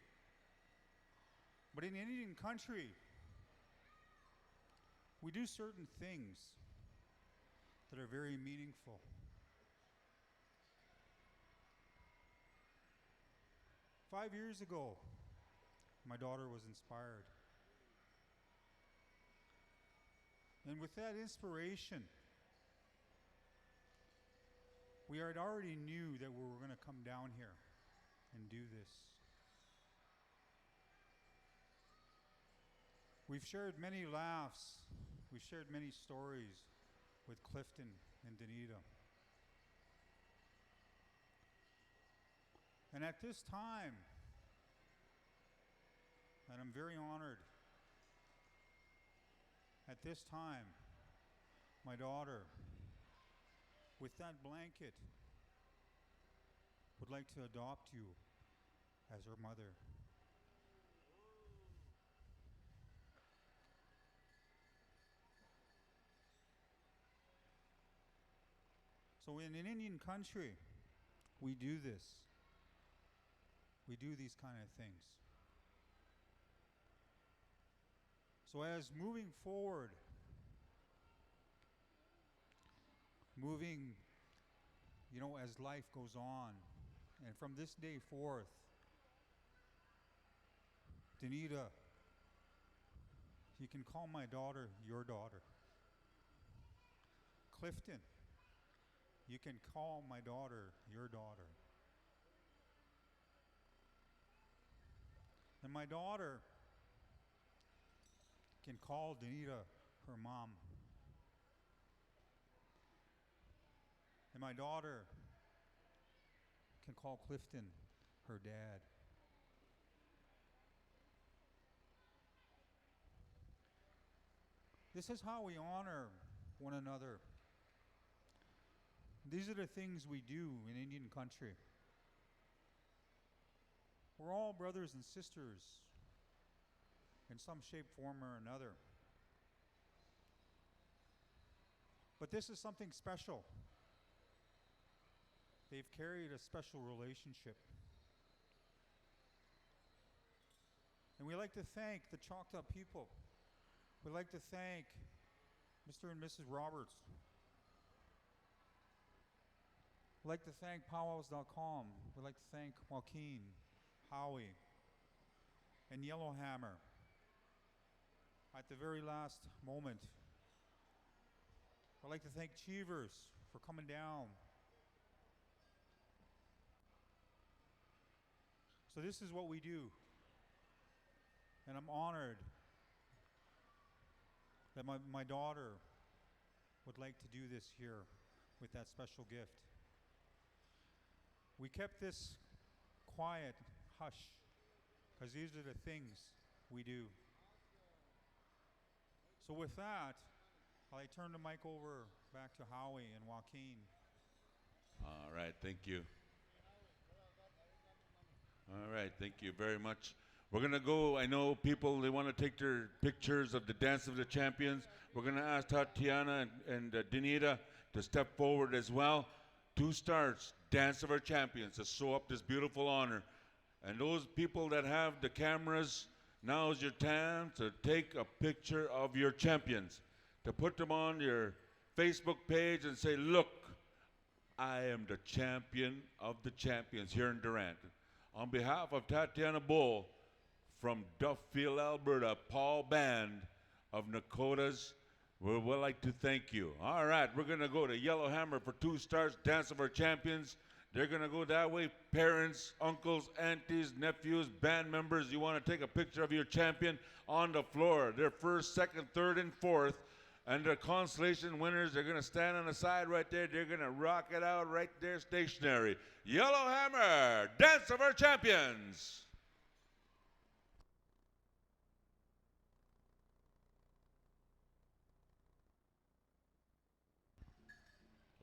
But in Indian country, we do certain things that are very meaningful. Five years ago, my daughter was inspired. And with that inspiration, we had already knew that we were going to come down here and do this. We've shared many laughs. We've shared many stories with Clifton and Danita. And at this time, and I'm very honored, at this time, my daughter, with that blanket, would like to adopt you as her mother. So in an Indian country, we do this. We do these kind of things. So as moving forward, as life goes on, and from this day forth, Danita, you can call my daughter your daughter. Clifton, you can call my daughter your daughter. And my daughter can call Danita her mom. And my daughter can call Clifton her dad. This is how we honor one another. These are the things we do in Indian country. We're all brothers and sisters in some shape, form, or another. But this is something special. They've carried a special relationship. And we like to thank the Choctaw people. We'd like to thank Mr. and Mrs. Roberts. We'd like to thank PowWows.com. We'd like to thank Joaquin, Howie, and Yellowhammer. At the very last moment, I'd like to thank Cheevers for coming down. So this is what we do. And I'm honored that my daughter would like to do this here with that special gift. We kept this quiet, hush, because these are the things we do. So with that, I turn the mic over back to Howie and Joaquin. All right, thank you. All right, thank you very much. We're going to go, I know people, they want to take their pictures of the Dance of the Champions. We're going to ask Tatiana and Danita to step forward as well. 2 stars, Dance of our Champions, to show up this beautiful honor. And those people that have the cameras, now is your time to take a picture of your champions, to put them on your Facebook page and say, look, I am the champion of the champions here in Durrant. On behalf of Tatiana Bull from Duffield, Alberta, Paul Band of Nakotas, we would like to thank you. All right, we're going to go to Yellowhammer for 2 stars, Dance of our Champions. They're going to go that way. Parents, uncles, aunties, nephews, band members, you want to take a picture of your champion on the floor. They're 1st, 2nd, 3rd, and 4th. And the consolation winners, they're going to stand on the side right there. They're going to rock it out right there stationary. Yellowhammer, Dance of our Champions.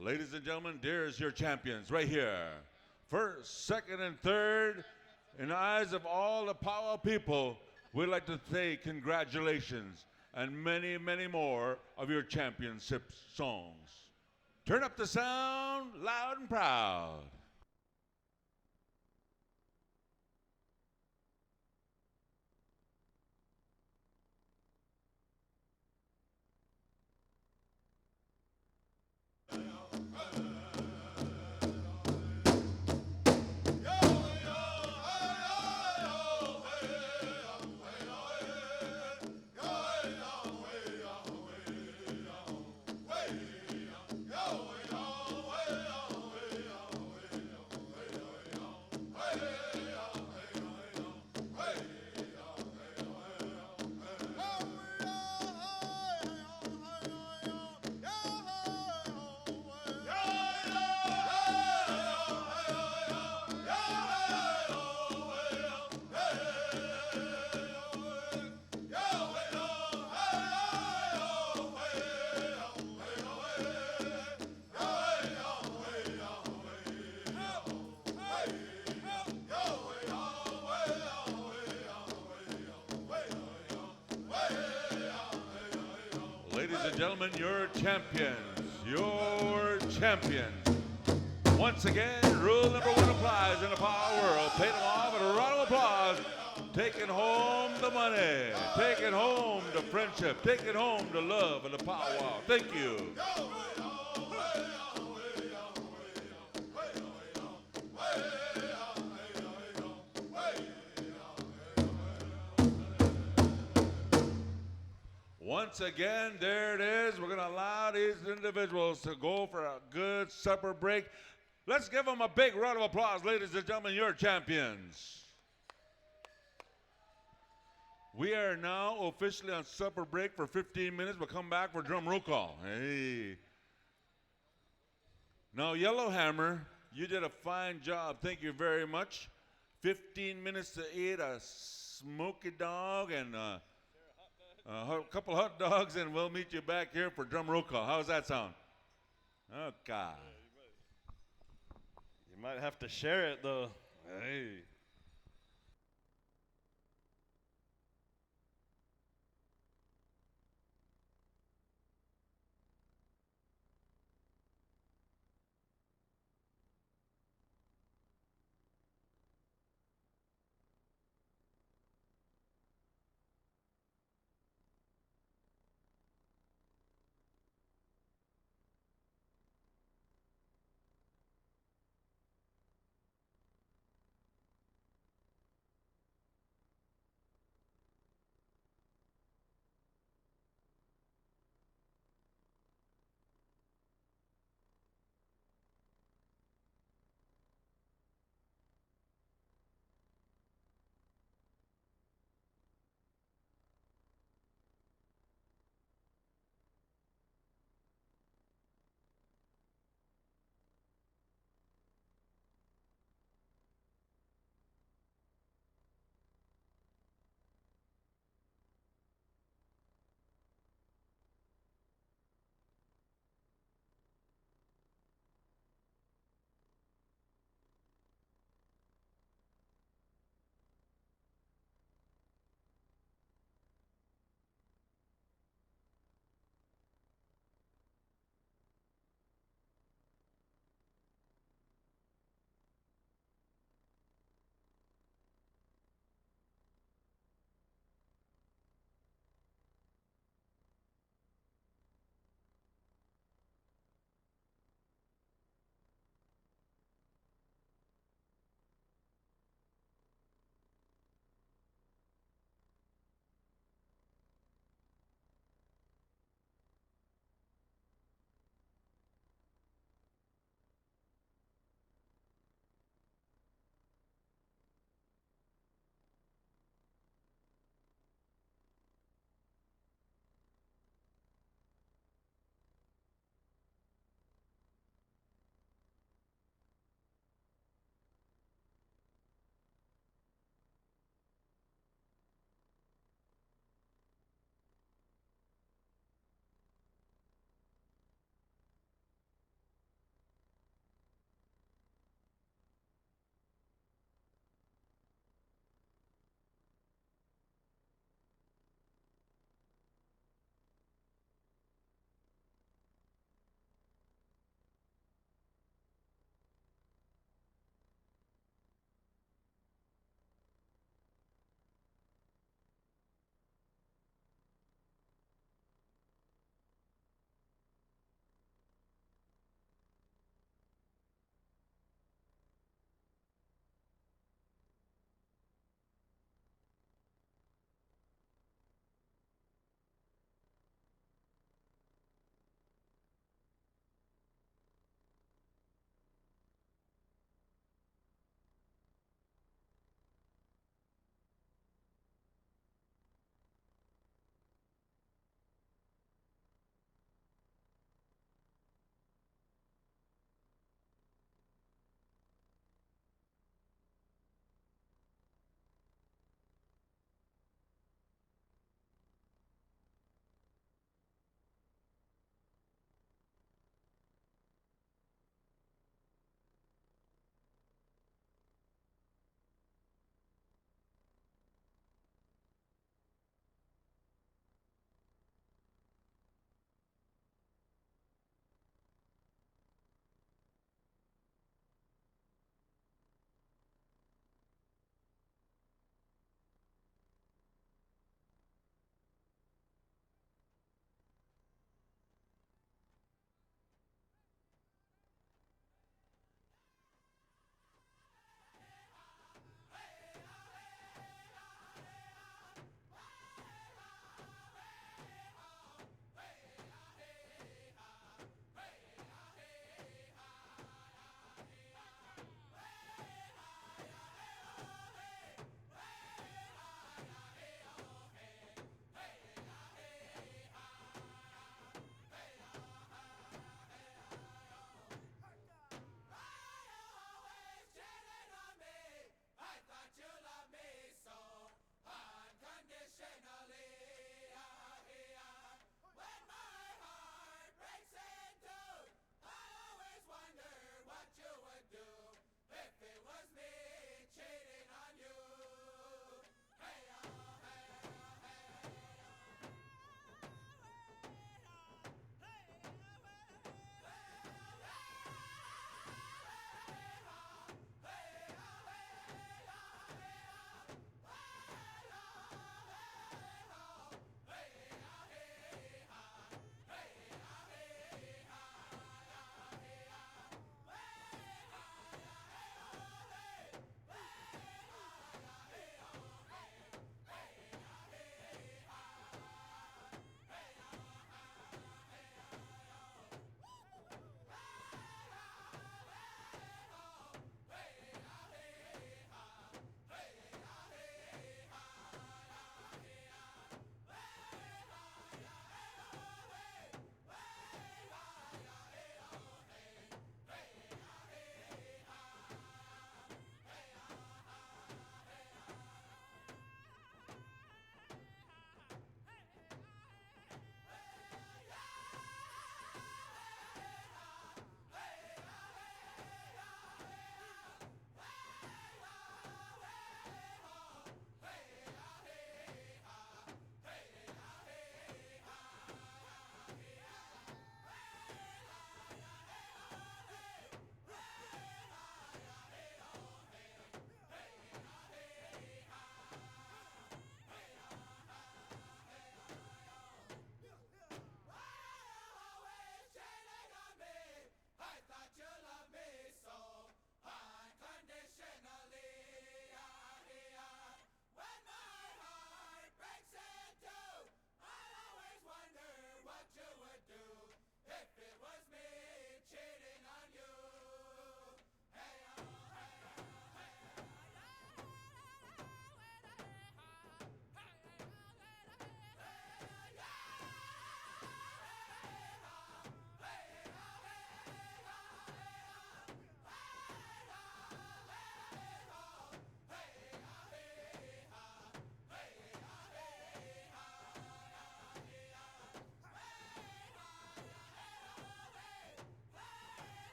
Ladies and gentlemen, there's your champions right here. 1st, 2nd, and 3rd. In the eyes of all the PowWow people, we'd like to say congratulations and many, many more of your championship songs. Turn up the sound, loud and proud. Ladies and gentlemen, your champions, your champions. Once again, rule number 1 applies in the PowWow world. Pay them off with a round of applause. Taking home the money, taking home the friendship, taking home the love of the PowWow. Thank you. Once again, there it is. We're going to allow these individuals to go for a good supper break. Let's give them a big round of applause, ladies and gentlemen, your champions. We are now officially on supper break for 15 minutes. We'll come back for drum roll call. Hey. Now, Yellowhammer, you did a fine job. Thank you very much. 15 minutes to eat a smoky dog and a couple hot dogs, and we'll meet you back here for drum roll call. How's that sound? Okay. You might have to share it, though. Hey.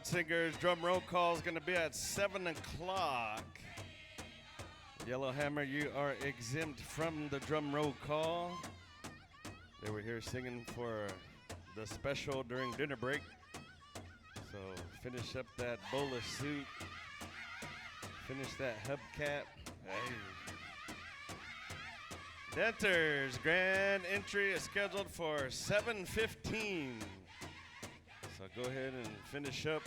right, singers, drum roll call is going to be at 7 o'clock. Yellowhammer, you are exempt from the drum roll call. They were here singing for the special during dinner break. So finish up that bowler suit. Finish that hubcap. Hey. Denters, grand entry is scheduled for 7:15. So go ahead and finish up.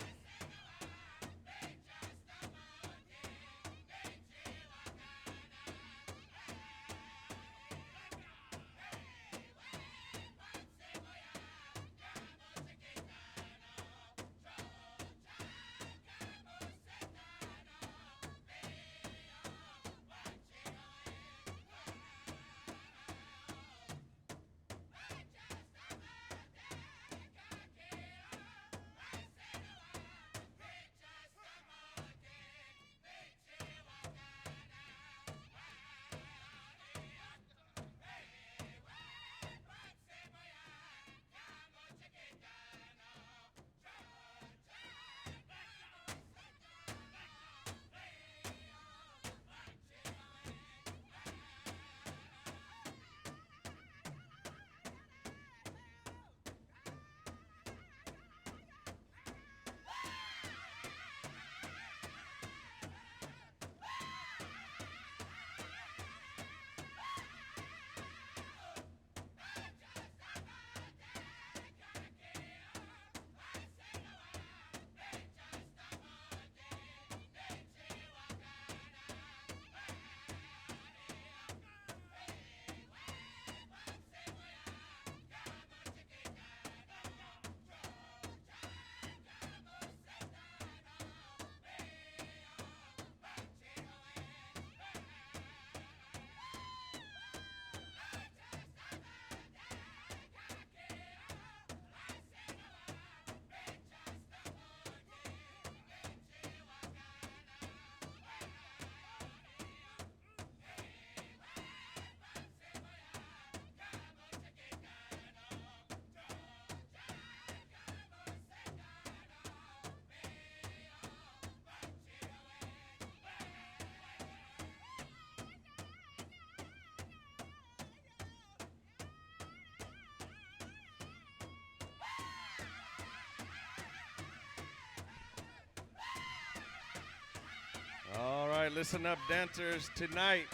All right, listen up, dancers. Tonight,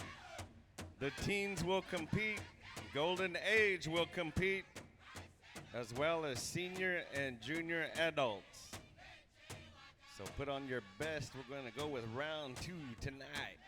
the teens will compete, Golden Age will compete, as well as senior and junior adults. So put on your best. We're going to go with round 2 tonight.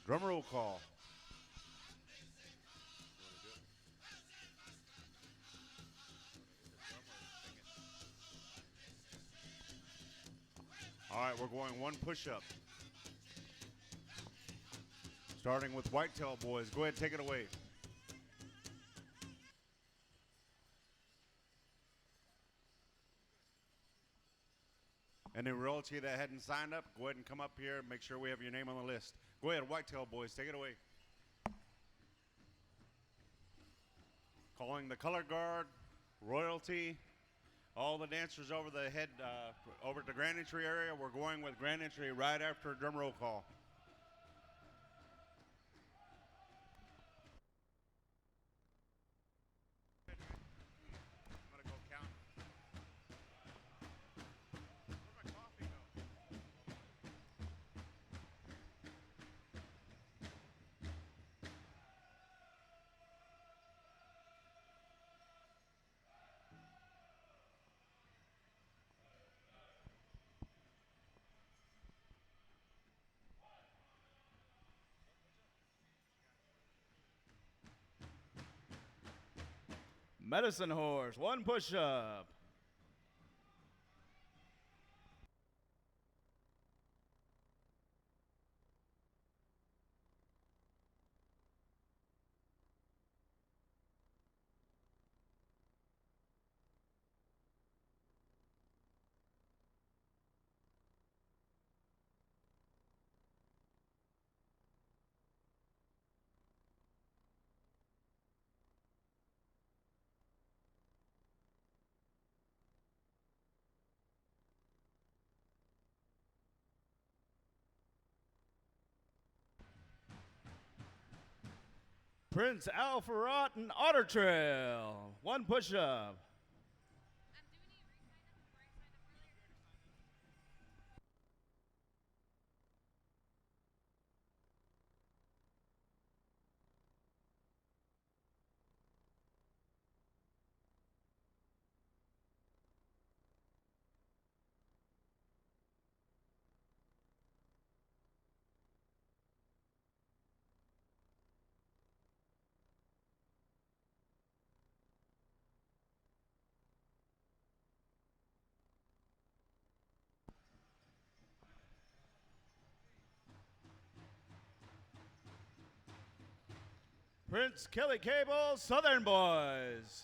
Drum roll call. All right, we're going one push-up. Starting with Whitetail Boys. Go ahead, take it away. Any royalty that hadn't signed up, go ahead and come up here. Make sure we have your name on the list. Go ahead, Whitetail Boys, take it away. Calling the color guard, royalty, all the dancers over the head, over to the grand entry area. We're going with grand entry right after drum roll call. I'm gonna go count. Where'd my coffee go? Medicine horse, one push-up. Prince Alpharot and Otter Trail, one push-up. Prince Kelly Cable, Southern Boys.